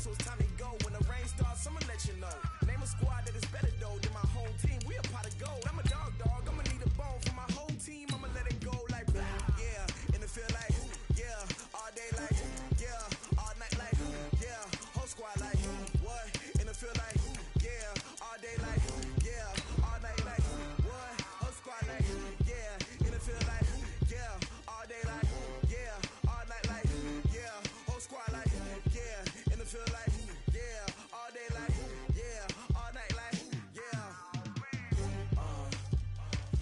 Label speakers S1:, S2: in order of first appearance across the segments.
S1: so it's time to go. When the rain starts, I'ma let you know. Name a squad that is better though than my home team. We a pot of gold. I'm a dog. I'ma need a bone for my whole team. I'ma let it go like blah. Yeah, in the field like yeah, all day like yeah, all night like yeah, whole squad like what? In the field like yeah, all day like yeah, all night like what? Whole squad like yeah, in the field like yeah, all day like yeah, all night like yeah, whole squad like yeah, in the field like yeah, all day like yeah, all night like yeah.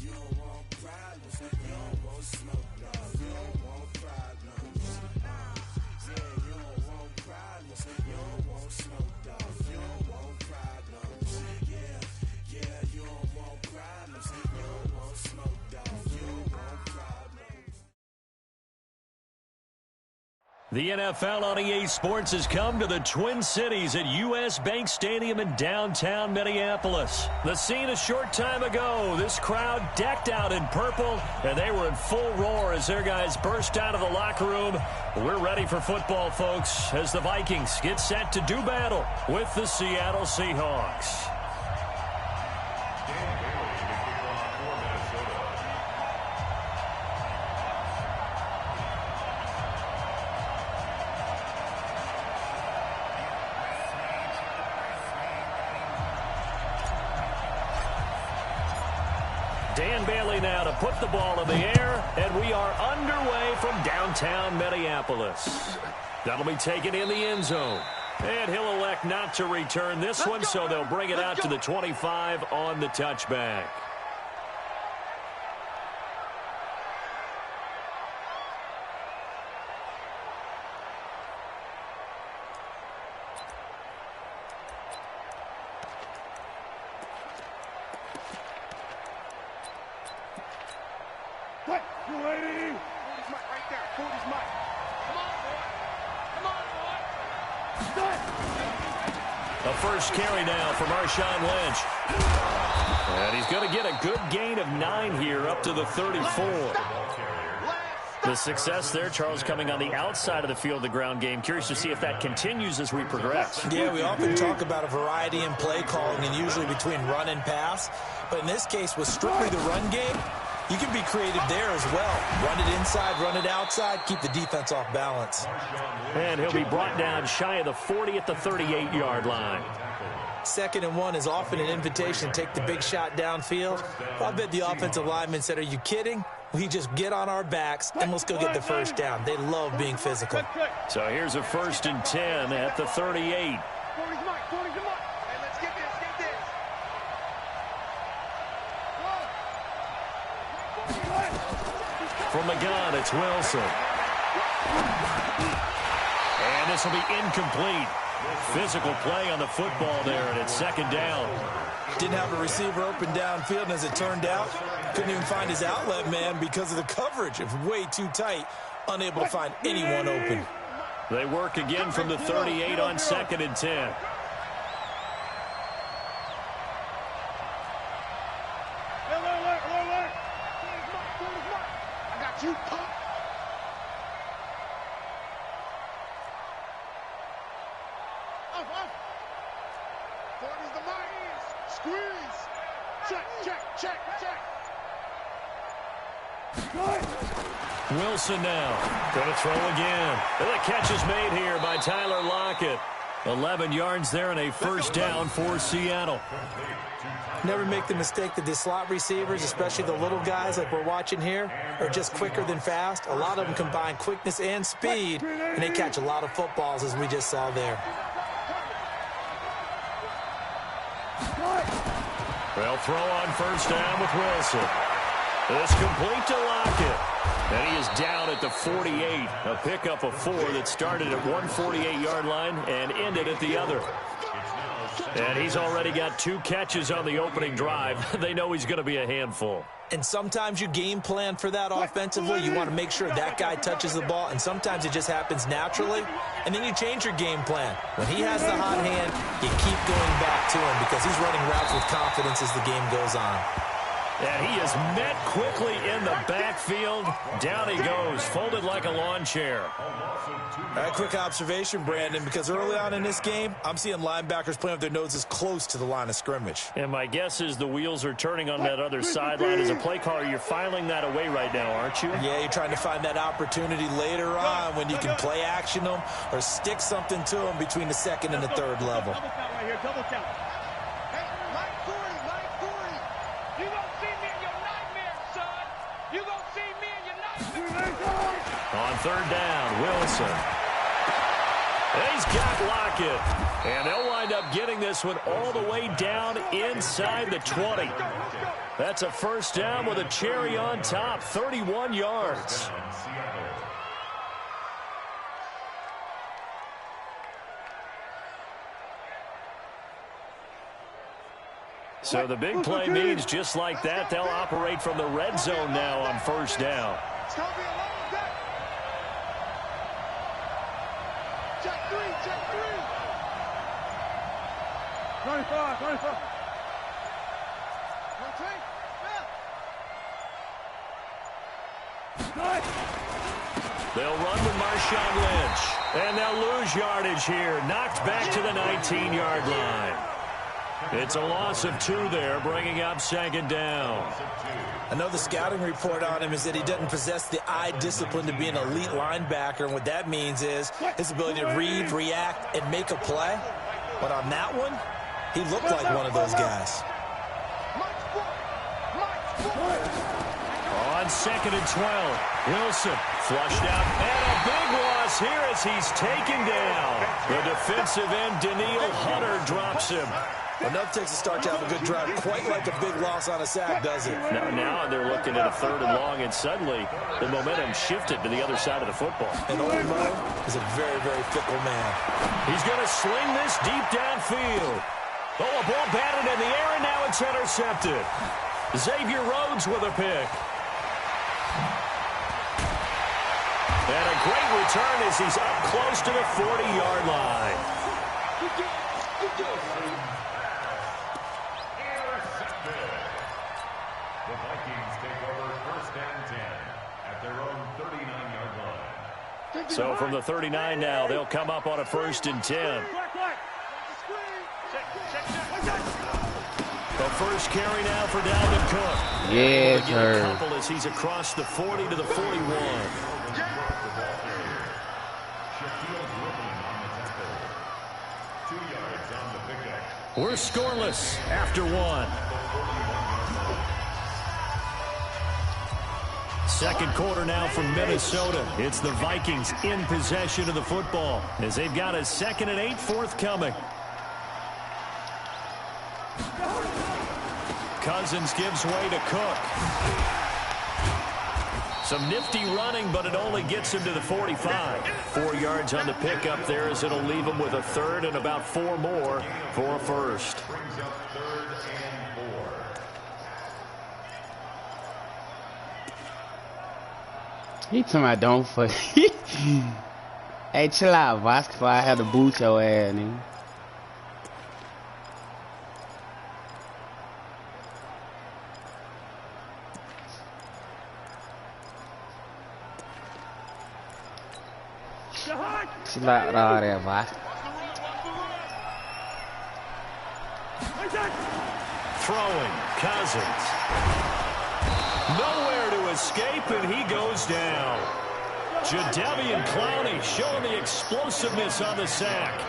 S1: You don't want problems, you don't want smoke, no. You don't want problems. Yeah, you don't want problems, you don't want smoke, no. You don't want problems. Yeah, you don't want problems, you don't want smoke, no. You don't want problems.
S2: The NFL on EA Sports has come to the Twin Cities at U.S. Bank Stadium in downtown Minneapolis. The scene a short time ago, this crowd decked out in purple, and they were in full roar as their guys burst out of the locker room. We're ready for football, folks, as the Vikings get set to do battle with the Seattle Seahawks. Dan Bailey now to put the ball in the air, and we are underway from downtown Minneapolis. That'll be taken in the end zone. And he'll elect not to return this one, so they'll bring it out to the 25 on the touchback. A first carry now for Marshawn Lynch. And he's going to get a good gain of 9 here up to the 34. The success there, Charles, coming on the outside of the field, the ground game. Curious to see if that continues as we progress.
S3: Yeah, we often talk about a variety in play calling and usually between run and pass. But in this case, with strictly the run game, you can be creative there as well. Run it inside, run it outside, keep the defense off balance.
S2: And he'll be brought down shy of the 40 at the 38-yard line.
S3: 2nd and 1 is often an invitation to take the big shot downfield. I bet the offensive lineman said, are you kidding? We just get on our backs and let's go get the first down. They love being physical.
S2: So here's a 1st and 10 at the 38. From the gun, it's Wilson. And this will be incomplete. Physical play on the football there, and it's 2nd down.
S3: Didn't have a receiver open downfield, and as it turned out, couldn't even find his outlet man because of the coverage. It was way too tight, unable to find anyone open.
S2: They work again from the 38 on 2nd and 10. Wilson now going to throw again. And the catch is made here by Tyler Lockett. 11 yards there and a 1st down for Seattle.
S3: Never make the mistake that the slot receivers, especially the little guys like we're watching here, are just quicker than fast. A lot of them combine quickness and speed, and they catch a lot of footballs, as we just saw there.
S2: They'll throw on 1st down with Wilson. It's complete to Lockett. And he is down at the 48. A pickup of 4 that started at one 48-yard line and ended at the other. And he's already got 2 catches on the opening drive. They know he's going to be a handful.
S3: And sometimes you game plan for that offensively. You want to make sure that guy touches the ball, and sometimes it just happens naturally. And then you change your game plan. When he has the hot hand, you keep going back to him because he's running routes with confidence as the game goes on.
S2: And he is met quickly in the backfield. Down he goes, folded like a lawn chair.
S3: A quick observation, Brandon, because early on in this game, I'm seeing linebackers playing with their noses close to the line of scrimmage.
S2: And my guess is the wheels are turning on that other sideline. As a play caller, you're filing that away right now, aren't you?
S3: Yeah, you're trying to find that opportunity later on when you can play action them or stick something to them between the second and the third level.
S4: Double count right here, double count. Hey, Mike 40. You gonna see me in your nightmare, son. You gonna see me in your nightmare.
S2: On third down, Wilson. He's got Lockett. And they'll wind up getting this one all the way down inside the 20. That's a first down with a cherry on top, 31 yards. So the big play means just like that, they'll operate from the red zone now on first down.
S4: Check three. 25.
S2: They'll run with Marshawn Lynch. And they'll lose yardage here. Knocked back to the 19-yard line. It's a loss of 2 there, bringing up second down.
S3: I know the scouting report on him is that he doesn't possess the eye discipline to be an elite linebacker, and what that means is his ability to read, react, and make a play. But on that one, he looked like one of those guys.
S2: On second and 12, Wilson flushed out, and a big loss here as he's taken down. The defensive end, Daniil Hunter, drops him.
S3: Enough takes a start to have a good drive. Quite like a big loss on a sack, does it?
S2: Now they're looking at a third and long, and suddenly the momentum shifted to the other side of the football.
S3: And old Mo is a very, very fickle man.
S2: He's going to sling this deep downfield. Oh, a ball batted in the air, and now it's intercepted. Xavier Rhodes with a pick. And a great return as he's up close to the 40-yard line.
S5: The Vikings take over first and 10 at their own 39-yard line.
S2: So from the 39 now, they'll come up on a first and 10. The first carry now for Dalvin Cook.
S6: Yes,
S2: sir.
S6: sir.
S2: A couple as he's across the 40 to the 41. We're scoreless after one. Second quarter now from Minnesota. It's the Vikings in possession of the football as they've got a 2nd and 8 forthcoming. Cousins gives way to Cook. Some nifty running, but it only gets him to the 45. 4 yards on the pickup there as it'll leave him with a third and about 4 more for a first.
S5: Brings up 3rd and 4.
S6: He talking about don't fuck. Hey, chill out, Voss, before I have to boot your ass, nigga. Chill out all that, Voss.
S2: Throwing, Cousins. Nowhere to escape, and he goes down. Jadeveon Clowney showing the explosiveness on the sack.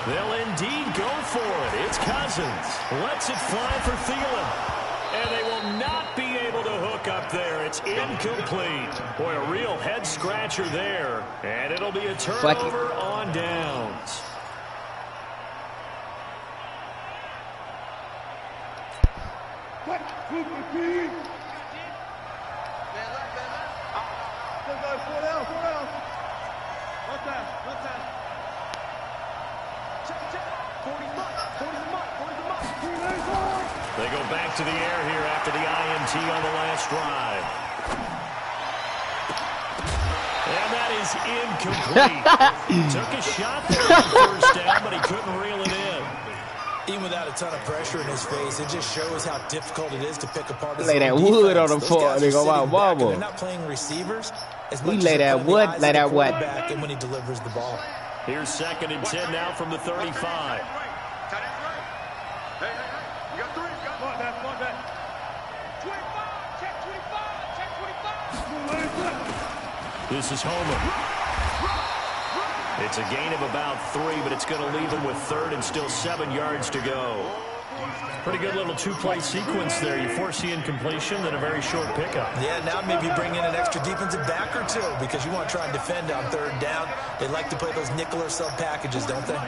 S2: They'll indeed go for it. It's Cousins. Lets it fly for Thielen. And they will not be able to hook up there. It's incomplete. Boy, a real head-scratcher there. And it'll be a turnover on downs. They go back to the air here after the INT on the last drive. And that is incomplete. Took a shot there on first down, but he couldn't reel it in.
S3: Even without a ton of pressure in his face, it just shows how difficult it is to pick apart his
S6: lay that
S3: defense.
S6: wood on the
S3: Those
S6: floor,
S3: guys are
S6: nigga.
S3: sitting
S6: Wow,
S3: back, and
S6: wow.
S3: they're not playing receivers as
S6: We
S3: much
S6: lay
S3: as
S6: that
S3: they're playing the
S6: wood,
S3: eyes
S6: lay
S3: of the
S6: that wood.
S3: quarterback and when he delivers the ball.
S2: Here's 2nd and 10 now from the 35.
S4: Hey, you got 3. Come on, man. 25. Check 25. Check 25.
S2: This is Homer. It's a gain of about 3, but it's going to leave him with 3rd and still 7 yards to go. Pretty good little 2-play sequence there. You force the incompletion, then a very short pickup.
S3: Yeah, now maybe bring in an extra defensive back or 2 because you want to try and defend on 3rd down. They like to play those nickel or sub packages, don't they?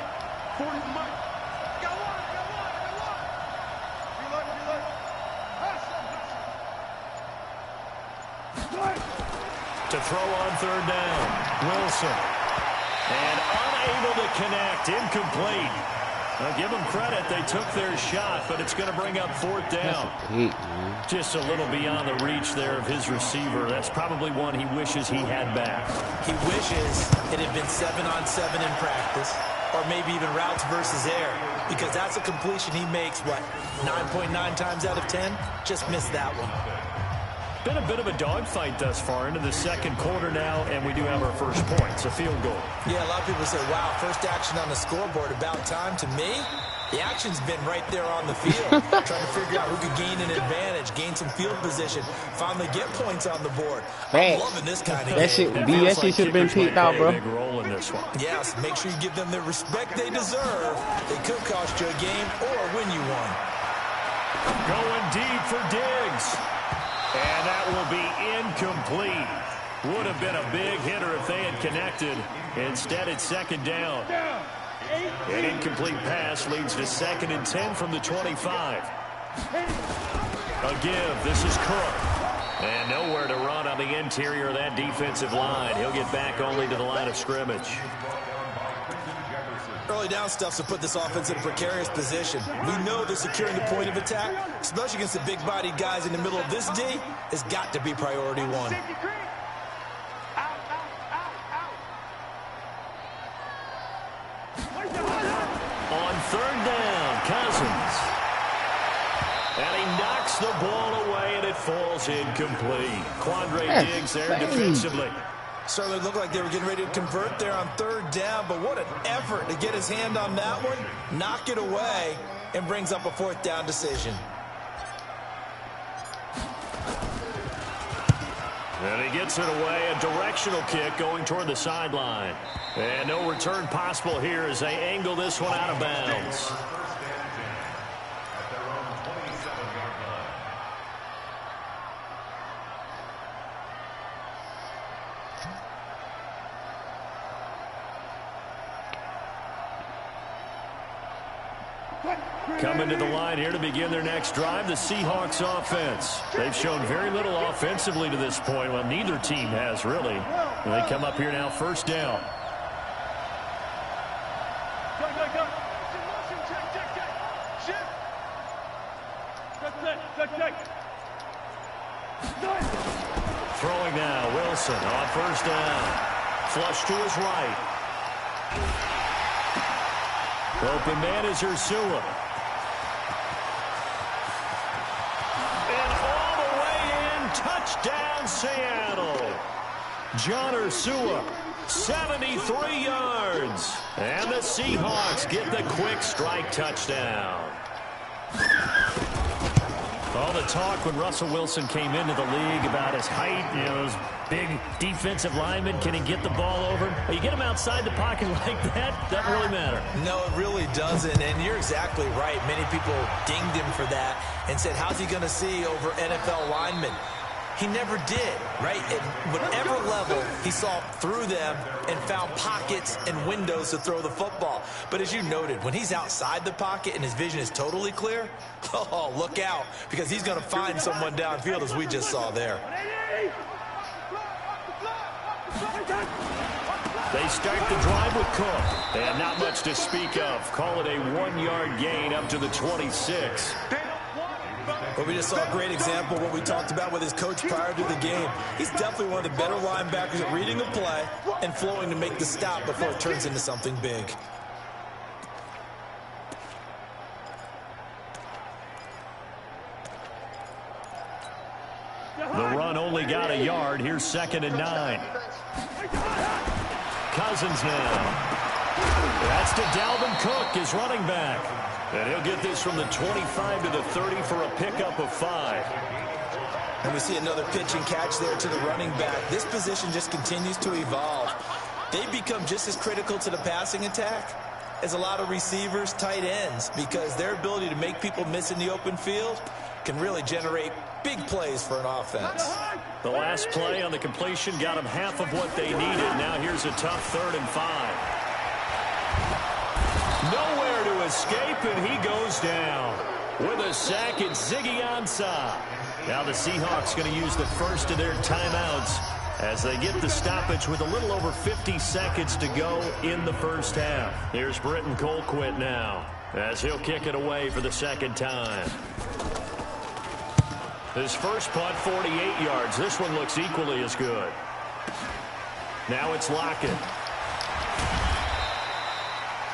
S2: To throw on 3rd down, Wilson. And unable to connect, incomplete. Now give them credit, they took their shot, but it's going to bring up 4th down. Just a little beyond the reach there of his receiver. That's probably one he wishes he had back.
S3: He wishes it had been 7-on-7 in practice, or maybe even routes versus air, because that's a completion he makes, what, 9.9 times out of 10? Just missed that one.
S2: Been a bit of a dogfight thus far into the 2nd quarter now, and we do have our first point. It's a field goal.
S3: Yeah, a lot of people say, wow, first action on the scoreboard, about time. To me, the action's been right there on the field, trying to figure out who could gain an advantage, gain some field position, finally get points on the board. I'm loving this kind of game.
S6: That shit should have been picked out, bro.
S2: Big role in this one.
S3: Yes, make sure you give them the respect they deserve. They could cost you a game or win you one.
S2: Going deep for Diggs. And that will be incomplete. Would have been a big hitter if they had connected. Instead, it's 2nd down. An incomplete pass leads to 2nd and 10 from the 25. A give. This is Cook. And nowhere to run on the interior of that defensive line. He'll get back only to the line of scrimmage.
S3: Early down stuff to put this offense in a precarious position. We know that securing the point of attack, especially against the big-bodied guys in the middle of this D, has got to be priority 1.
S2: On 3rd down, Cousins. And he knocks the ball away, and it falls incomplete. Quandre Diggs there defensively.
S3: Certainly looked like they were getting ready to convert there on 3rd down, but what an effort to get his hand on that one, knock it away, and brings up a 4th down decision.
S2: And he gets it away, a directional kick going toward the sideline. And no return possible here as they angle this one out of bounds. Coming to the line here to begin their next drive, the Seahawks offense. They've shown very little offensively to this point. Well, neither team has, really. And they come up here now, 1st down. Throwing now, Wilson on 1st down. Flush to his right. Open man is Ursula. And all the way in, touchdown Seattle. John Ursula, 73 yards. And the Seahawks get the quick strike touchdown. All the talk when Russell Wilson came into the league about his height, you know, those big defensive linemen, can he get the ball over him? You get him outside the pocket like that, doesn't really matter.
S3: No, it really doesn't, and you're exactly right. Many people dinged him for that and said, how's he going to see over NFL linemen? He never did, right? At whatever level, he saw through them and found pockets and windows to throw the football. But as you noted, when he's outside the pocket and his vision is totally clear, oh, look out, because he's going to find someone downfield, as we just saw there.
S2: They start the drive with Cook. They have not much to speak of. Call it a 1-yard gain up to the 26.
S3: But we just saw a great example of what we talked about with his coach prior to the game. He's definitely one of the better linebackers at reading the play and flowing to make the stop before it turns into something big.
S2: got a yard. Here's 2nd and 9. Cousins now. That's to Dalvin Cook, his running back. And he'll get this from the 25 to the 30 for a pickup of 5.
S3: And we see another pitch and catch there to the running back. This position just continues to evolve. They become just as critical to the passing attack as a lot of receivers, tight ends, because their ability to make people miss in the open field can really generate big plays for an offense.
S2: The last play on the completion got them half of what they needed. Now here's a tough 3rd and 5. Nowhere to escape, and he goes down. With a sack, it's Ziggy Ansah. Now the Seahawks going to use the first of their timeouts as they get the stoppage with a little over 50 seconds to go in the first half. Here's Britton Colquitt now as he'll kick it away for the 2nd time. His first punt, 48 yards. This one looks equally as good. Now it's Lockett.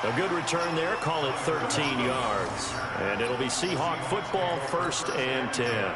S2: A good return there. Call it 13 yards. And it'll be Seahawk football, 1st and 10.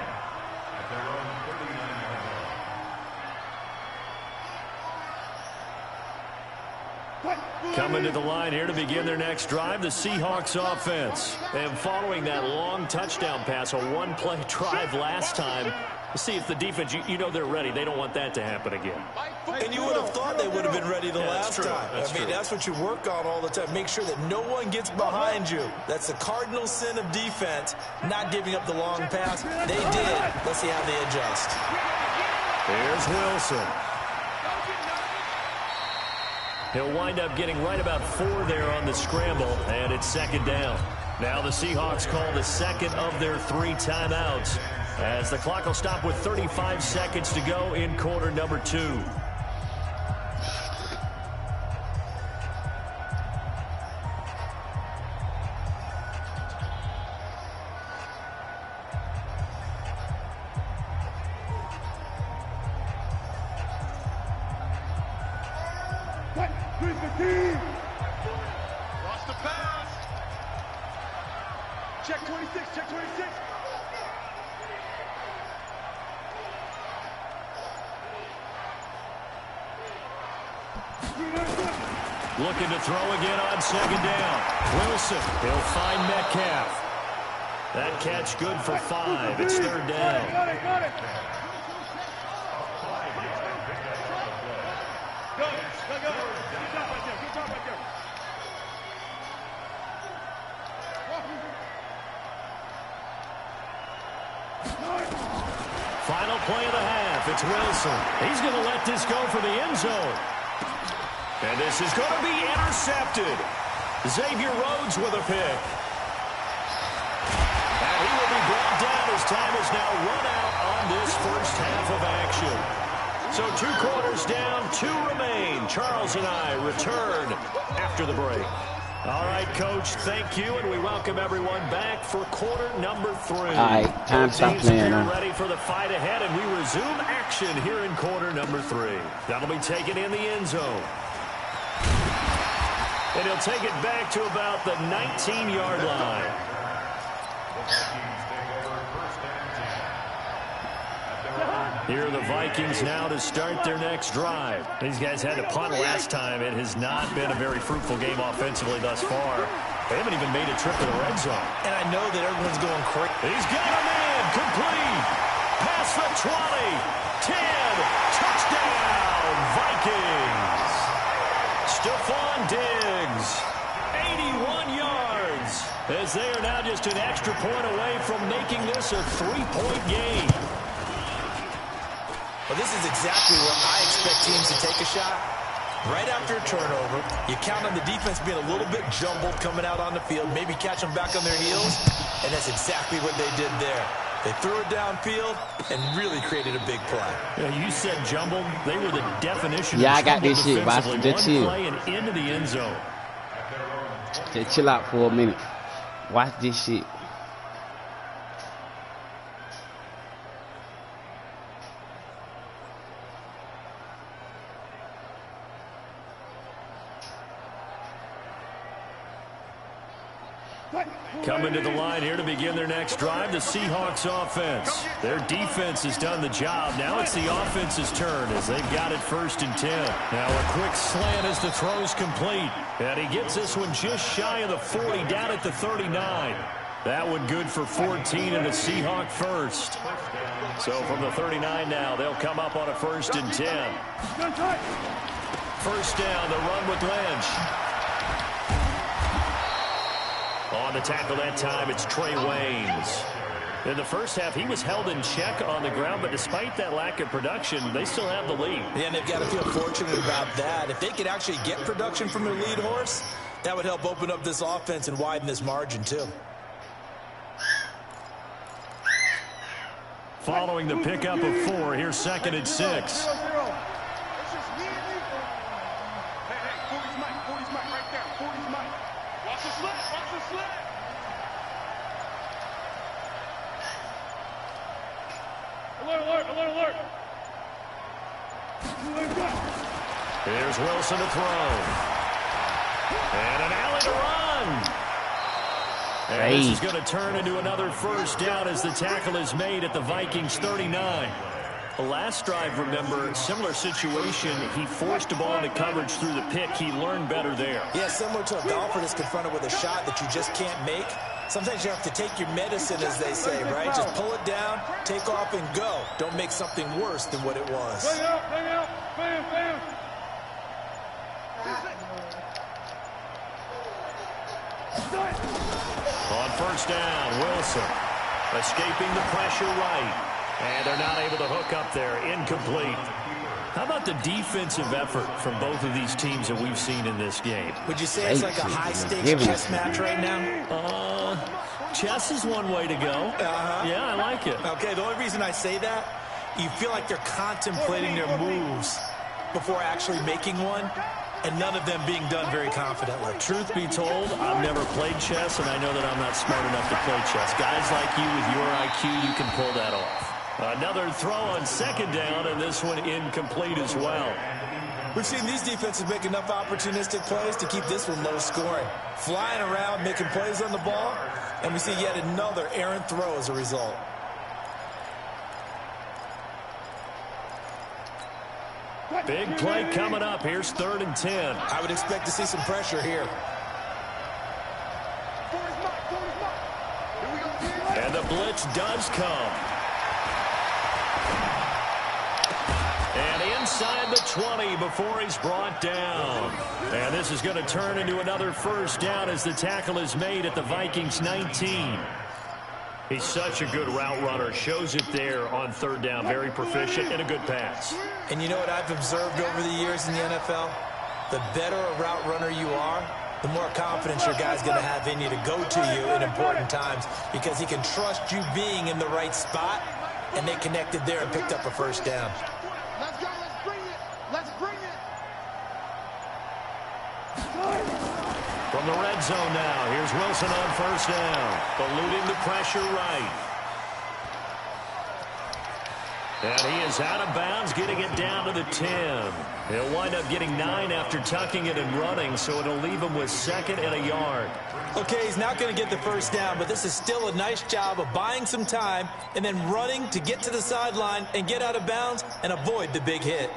S2: Coming to the line here to begin their next drive, the Seahawks offense. And following that long touchdown pass, a one-play drive last time, see if the defense, you know they're ready. They don't want that to happen again.
S3: And you would have thought they would have been ready the last time. That's what you work on all the time. Make sure that no one gets behind you. That's the cardinal sin of defense, not giving up the long pass. They did. Let's see how they adjust.
S2: Here's Wilson. He'll wind up getting right about 4 there on the scramble, and it's 2nd down. Now the Seahawks call the 2nd of their 3 timeouts as the clock will stop with 35 seconds to go in quarter number 2.
S4: Lost the pass. Check 26, check 26.
S2: Looking to throw again on 2nd down. Wilson, he'll find Metcalf. That catch good for 5. It's 3rd down.
S4: Got it. Go. Good job right there.
S2: Final play of the half. It's Wilson. He's going to let this go for the end zone. And this is going to be intercepted. Xavier Rhodes with a pick. And he will be brought down as time is now run out on this first half of action. So 2 quarters down, 2 remain. Charles and I return after the break. All right, Coach, thank you, and we welcome everyone back for quarter number 3.
S6: All right, time to stop playing now.
S2: Ready for the fight ahead, and we resume action here in quarter number 3. That'll be taken in the end zone. And he'll take it back to about the 19-yard line. Here are the Vikings now to start their next drive. These guys had to punt last time. It has not been a very fruitful game offensively thus far. They haven't even made a trip to the red zone.
S3: And I know that everyone's going crazy.
S2: He's got him in. Complete. Past the 20. 10. Touchdown, Vikings. Stephon Diggs. 81 yards. As they are now just an extra point away from making this a 3-point game.
S3: Well, this is exactly where I expect teams to take a shot. Right after a turnover, you count on the defense being a little bit jumbled coming out on the field, maybe catch them back on their heels, and that's exactly what they did there. They threw it downfield and really created a big play.
S2: Yeah, you said jumbled. They were the definition
S6: Yeah,
S2: of
S6: I got this shit, boss.
S2: defensively.
S6: Just
S2: One
S6: chill.
S2: play and into the end zone.
S6: Just chill out for a minute. Watch this shit.
S2: Coming to the line here to begin their next drive, the Seahawks offense. Their defense has done the job. Now it's the offense's turn as they've got it 1st and 10. Now a quick slant as the throw's complete. And he gets this one just shy of the 40, down at the 39. That one good for 14 and a Seahawk first. So from the 39 now, they'll come up on a 1st and 10. First down, the run with Lynch. On the tackle that time, it's Trey Waynes. In the first half, he was held in check on the ground, but despite that lack of production, they still have the lead.
S3: Yeah, and they've got to feel fortunate about that. If they could actually get production from their lead horse, that would help open up this offense and widen this margin, too.
S2: Following the pickup of 4, here's 2nd and 6.
S4: Alert.
S2: Here's Wilson to throw. And an alley to run. And this is going to turn into another first down as the tackle is made at the Vikings 39. The last drive, remember, similar situation. He forced a ball into coverage through the pick. He learned better there.
S3: Yeah, similar to a golfer that's confronted with a shot that you just can't make. Sometimes you have to take your medicine, as they say, right? Just pull it down, take off, and go. Don't make something worse than what it was.
S4: Bang out. Bam.
S2: On first down, Wilson escaping the pressure right. And they're not able to hook up there. Incomplete. How about the defensive effort from both of these teams that we've seen in this game?
S3: Would you say it's like a high-stakes chess match right now?
S2: Chess is one way to go. Yeah, I like it.
S3: Okay, the only reason I say that, you feel like they're contemplating their moves before actually making one, and none of them being done very confidently.
S2: Truth be told, I've never played chess, and I know that I'm not smart enough to play chess. Guys like you with your IQ, you can pull that off. Another throw on 2nd down, and this one incomplete as well.
S3: We've seen these defenses make enough opportunistic plays to keep this one low scoring. Flying around, making plays on the ball, and we see yet another errant throw as a result.
S2: Big play coming up. Here's 3rd and 10.
S3: I would expect to see some pressure here.
S2: And the blitz does come. And inside the 20 before he's brought down. And this is going to turn into another first down as the tackle is made at the Vikings 19. He's such a good route runner. Shows it there on 3rd down. Very proficient and a good pass.
S3: And you know what I've observed over the years in the NFL? The better a route runner you are, the more confidence your guy's going to have in you to go to you in important times because he can trust you being in the right spot, and they connected there and picked up a first down.
S4: Let's go. Let's bring it.
S2: From the red zone now, here's Wilson on 1st down. Eluding the pressure right. And he is out of bounds, getting it down to the 10. He'll wind up getting 9 after tucking it and running, so it'll leave him with 2nd and a yard.
S3: Okay, he's not going to get the first down, but this is still a nice job of buying some time and then running to get to the sideline and get out of bounds and avoid the big hit.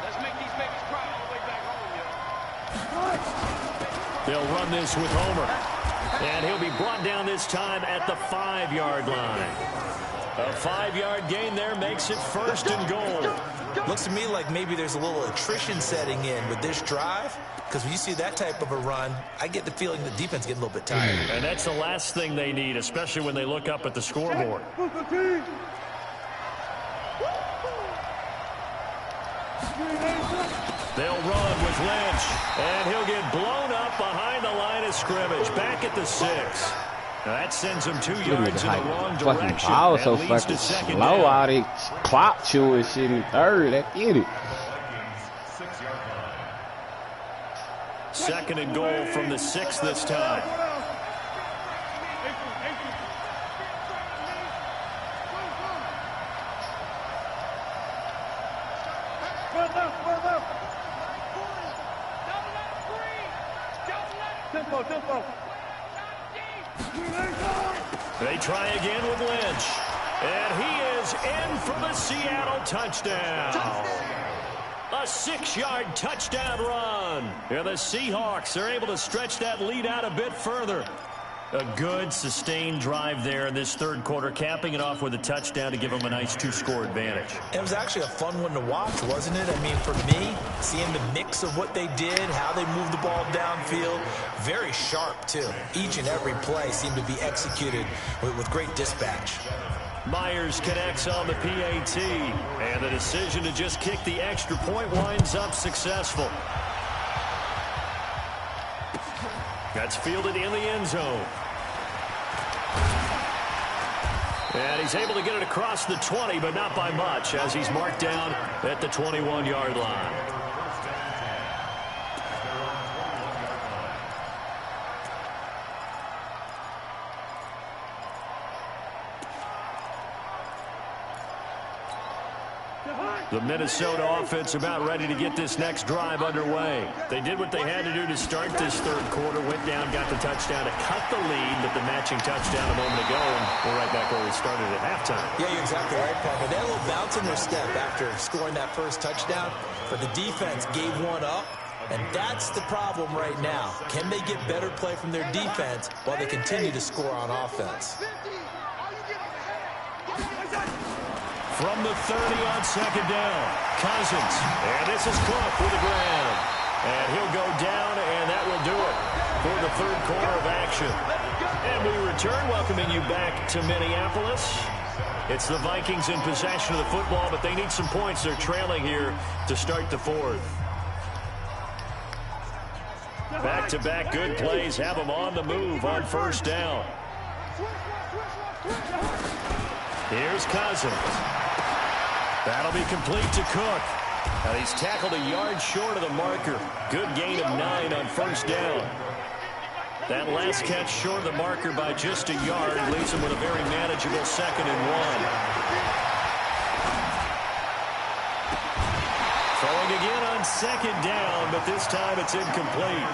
S4: Let's make these babies cry all the way back home, yo.
S2: They'll run this with Homer. And he'll be brought down this time at the 5-yard line. A 5-yard gain there makes it 1st and goal.
S3: Looks to me like maybe there's a little attrition setting in with this drive, because when you see that type of a run, I get the feeling the defense getting a little bit tired.
S2: And that's the last thing they need, especially when they look up at the scoreboard. They'll run with Lynch, and he'll get blown up behind the line of scrimmage, back at the 6. Now that sends him 2 yards in the wrong direction.
S6: I was so fucking slow out of clock chewing shit in 3rd. That get it.
S2: 2nd and goal from the 6 this time. They try again with Lynch. And he is in for the Seattle touchdown. A 6-yard touchdown run. And the Seahawks are able to stretch that lead out a bit further. A good, sustained drive there in this third quarter, capping it off with a touchdown to give them a nice 2-score advantage.
S3: It was actually a fun one to watch, wasn't it? I mean, for me, seeing the mix of what they did, how they moved the ball downfield, very sharp, too. Each and every play seemed to be executed with great dispatch.
S2: Myers connects on the PAT, and the decision to just kick the extra point winds up successful. That's fielded in the end zone. And he's able to get it across the 20, but not by much, as he's marked down at the 21-yard line. The Minnesota offense about ready to get this next drive underway. They did what they had to do to start this third quarter, went down, got the touchdown to cut the lead, but the matching touchdown a moment ago, and we're right back where we started at halftime.
S3: Yeah, you're exactly right, Parker. They had a little bounce in their step after scoring that first touchdown, but the defense gave one up, and that's the problem right now. Can they get better play from their defense while they continue to score on offense?
S2: From the 30 on 2nd down, Cousins. And this is Cook with the grab. And he'll go down, and that will do it for the third quarter of action. And we return, welcoming you back to Minneapolis. It's the Vikings in possession of the football, but they need some points. They're trailing here to start the fourth. Back-to-back good plays have them on the move on first down. Here's Cousins. That'll be complete to Cook. And he's tackled a yard short of the marker. Good gain of 9 on first down. That last catch short of the marker by just a yard leaves him with a very manageable 2nd and 1. Throwing again on 2nd down, but this time it's incomplete.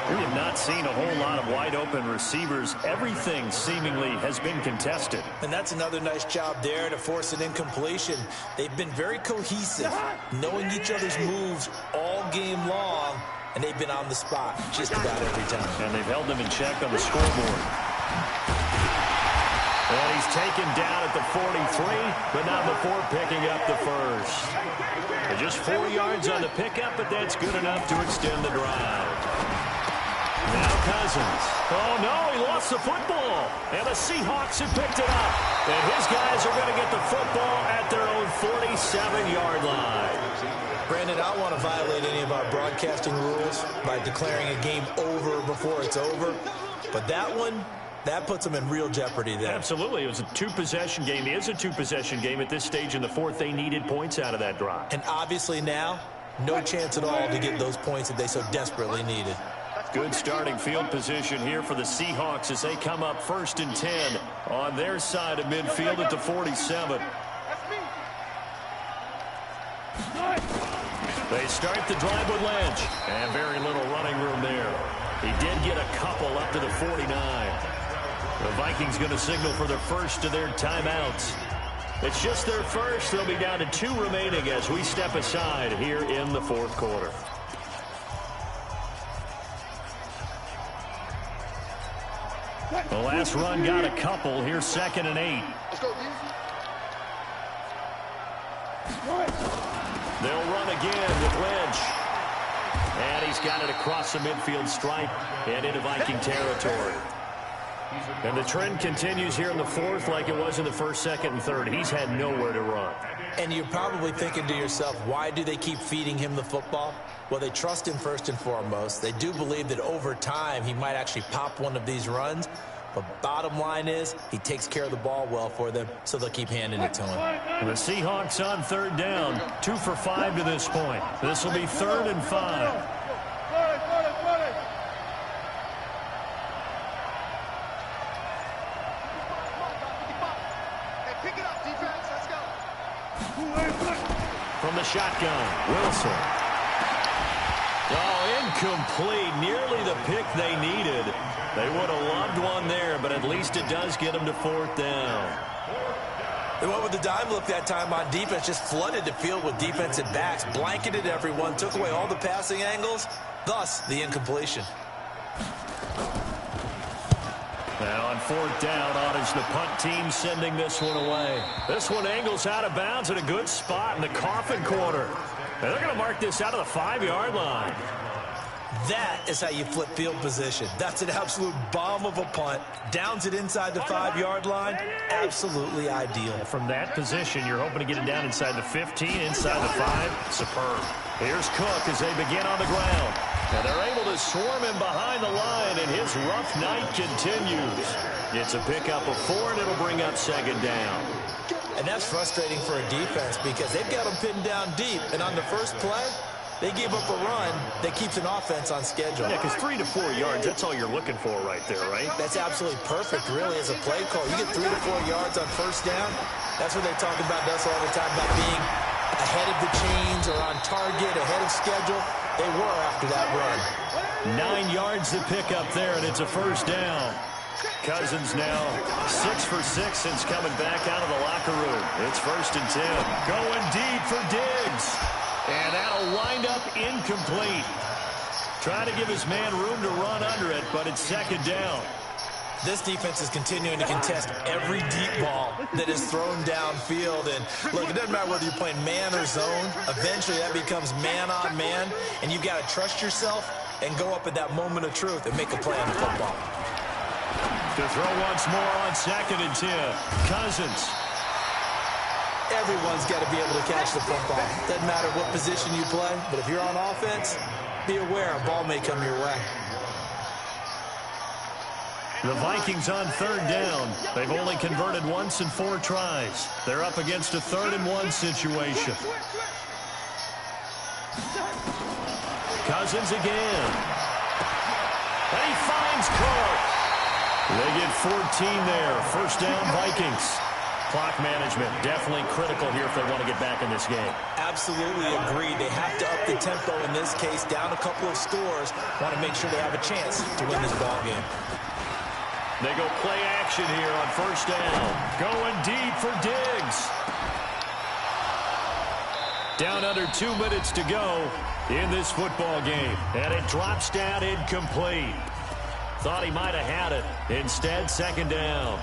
S2: We have not seen a whole lot of wide-open receivers. Everything seemingly has been contested.
S3: And that's another nice job there to force an incompletion. They've been very cohesive, knowing each other's moves all game long, and they've been on the spot just about every time.
S2: And they've held them in check on the scoreboard. And he's taken down at the 43, but not before picking up the first. And just 4 yards on the pickup, but that's good enough to extend the drive. Now Cousins. Oh, no, he lost the football. And the Seahawks have picked it up. And his guys are going to get the football at their own 47-yard line.
S3: Brandon, I don't want to violate any of our broadcasting rules by declaring a game over before it's over. But that one, that puts them in real jeopardy there.
S2: Absolutely. It was a 2-possession game. It is a 2-possession game at this stage in the fourth. They needed points out of that drive.
S3: And obviously now, no chance at all to get those points that they so desperately needed.
S2: Good starting field position here for the Seahawks as they come up 1st and 10 on their side of midfield at the 47. They start the drive with Lynch, and very little running room there. He did get a couple up to the 49. The Vikings going to signal for the first of their timeouts. It's just their first. They'll be down to 2 remaining as we step aside here in the fourth quarter. The last run got a couple. Here's 2nd and 8. They'll run again with Lynch. And he's got it across the midfield stripe and into Viking territory. And the trend continues here in the fourth like it was in the first, second, and third. He's had nowhere to run.
S3: And you're probably thinking to yourself, why do they keep feeding him the football? Well, they trust him first and foremost. They do believe that over time he might actually pop one of these runs. But bottom line is he takes care of the ball well for them, so they'll keep handing it to him.
S2: The Seahawks on 3rd down, 2 for 5 to this point. This will be 3rd and 5. From the shotgun, Wilson. Oh, incomplete. Nearly the pick they needed. They would have loved one there, but at least it does get them to 4th down.
S3: They went with the dime look that time on defense, just flooded the field with defensive backs, blanketed everyone, took away all the passing angles, thus the incompletion.
S2: Now on 4th down, is the punt team sending this one away. This one angles out of bounds at a good spot in the coffin corner. And they're going to mark this out of the 5-yard line.
S3: That is how you flip field position. That's an absolute bomb of a punt. Downs it inside the 5-yard line. Absolutely ideal.
S2: From that position, you're hoping to get it down inside the 15, inside the 5. Superb. Here's Cook as they begin on the ground. And they're able to swarm him behind the line, and his rough night continues. It's a pickup of 4, and it'll bring up 2nd down.
S3: And that's frustrating for a defense because they've got them pinned down deep. And on the first play, they gave up a run that keeps an offense on schedule.
S2: Yeah, because 3 to 4 yards, that's all you're looking for right there, right?
S3: That's absolutely perfect, really, as a play call. You get 3 to 4 yards on 1st down. That's what they talk about us all the time, about being ahead of the chains or on target, ahead of schedule. They were after that run.
S2: 9 yards to pick up there, and it's a 1st down. Cousins now 6 for 6 since coming back out of the locker room. It's 1st and 10. Going deep for Diggs. And that'll wind up incomplete. Trying to give his man room to run under it, but it's 2nd down.
S3: This defense is continuing to contest every deep ball that is thrown downfield. And look, it doesn't matter whether you're playing man or zone. Eventually that becomes man on man, and you've got to trust yourself and go up at that moment of truth and make a play on the football.
S2: To throw once more on 2nd and 10. Cousins.
S3: Everyone's got to be able to catch the football. Doesn't matter what position you play, but if you're on offense, be aware a ball may come your way.
S2: The Vikings on 3rd down. They've only converted once in 4 tries. They're up against a 3rd and 1 situation. Cousins again. And he finds Cook. They get 14 there. 1st down, Vikings. Clock management definitely critical here if they want to get back in this game.
S3: Absolutely agreed. They have to up the tempo in this case. Down a couple of scores. Want to make sure they have a chance to win this ball game.
S2: They go play action here on 1st down. Going deep for Diggs. Down under 2 minutes to go in this football game. And it drops down incomplete. Thought he might have had it. Instead, 2nd down.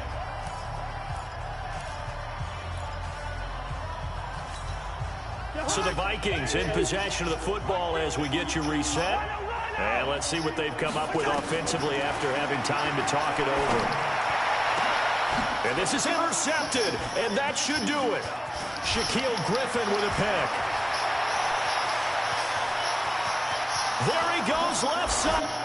S2: So the Vikings in possession of the football as we get you reset. And let's see what they've come up with offensively after having time to talk it over. And this is intercepted, and that should do it. Shaquille Griffin with a pick. There he goes, left side.